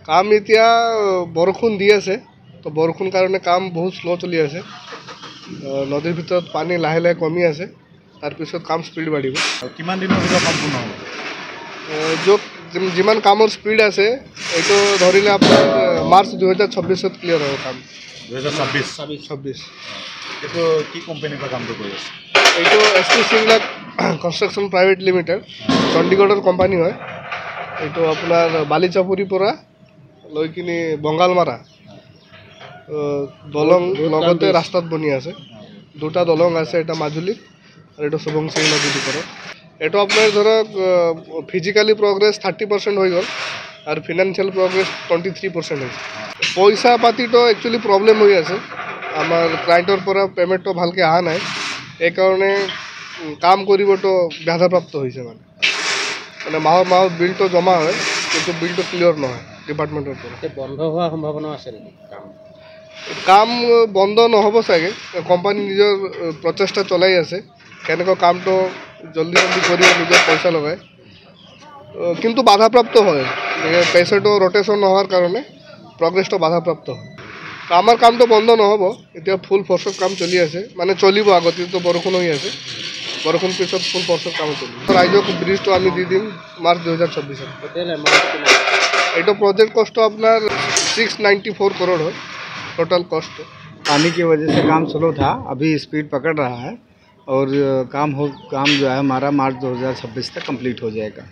কাম এতিয়া বৰষুণ দি আছে, তো বৰষুণ কাৰণে কাম বহুত স্লো চলি আছে। নদীৰ ভিতৰত পানী লাহে লাহে কমি আছে, তাৰপিছত কাম স্পীড বাঢ়িব। কিমান দিনৰ ভিতৰত সম্পূৰ্ণ হ'ব? য'ত যিমান কামৰ স্পীড আছে এইটো ধৰিলে আপোনাৰ মাৰ্চ 2026 ক্লিয়াৰ হ'ব কাম। 2026। এইটো কি কোম্পানীৰ পৰা কামটো কৰি আছে? এইটো ST সিংলাক কনষ্ট্ৰাকশ্যন প্ৰাইভেট লিমিটেড, চণ্ডীগড়ৰ কোম্পানী হয়। এইটো আপোনাৰ বালিচাপুৰীৰ পৰা লৈ কিনি বংগালমাৰা দলং লগতে ৰাস্তাত বনি আছে। দুটা দলং আছে, এটা মাজুলীত আৰু এটা শুভংশিং নদীৰ ওপৰত। এইটো আপোনাৰ ধৰক ফিজিক্যালি প্ৰগ্ৰেছ 30% হৈ গ'ল আৰু ফিনান্সিয়েল প্ৰগ্ৰেছ 23% হৈছে। পইচা পাতিটো একচুৱেলি প্ৰব্লেম হৈ আছে, আমাৰ ক্লায়েণ্টৰ পৰা পে'মেণ্টটো ভালকৈ অহা নাই, এইকাৰণে কাম কৰিবতো বাধাপ্ৰাপ্ত হৈছে। মানে মাহৰ বিলটো জমা হয় কিন্তু বিলটো ক্লিয়াৰ নহয় ডিপাৰ্টমেণ্টৰ পৰা। বন্ধ হোৱাৰ সম্ভাৱনা আছে নেকি কাম? কাম বন্ধ নহ'ব চাগে, কোম্পানী নিজৰ প্ৰচেষ্টা চলাই আছে কেনেকৈ কামটো জলদি কৰিব, নিজৰ পইচা লগাই, কিন্তু বাধাপ্ৰাপ্ত হয়। পইচাটো ৰ'টেশ্যন নোহোৱাৰ কাৰণে প্ৰগ্ৰেছটো বাধাপ্ৰাপ্ত হয়। আমাৰ কামটো বন্ধ নহ'ব, এতিয়া ফুল ফ'ৰ্চত কাম চলি আছে, মানে চলিব। আগতেতো বৰষুণ হৈ আছে, বৰষুণ পিছত ফুল ফ'ৰ্চত কাম চলিব। ৰাইজক ব্ৰিজটো আমি দি দিম মাৰ্চ 2026। এইটো प्रॉजेक्ट कॉस्ट तो अपना 694 करोड़ है टोटल कॉस्ट। पानी की वजह से काम स्लो था, अभी स्पीड पकड़ रहा है और काम जो है हमारा मार्च 2026 तक कंप्लीट हो जाएगा।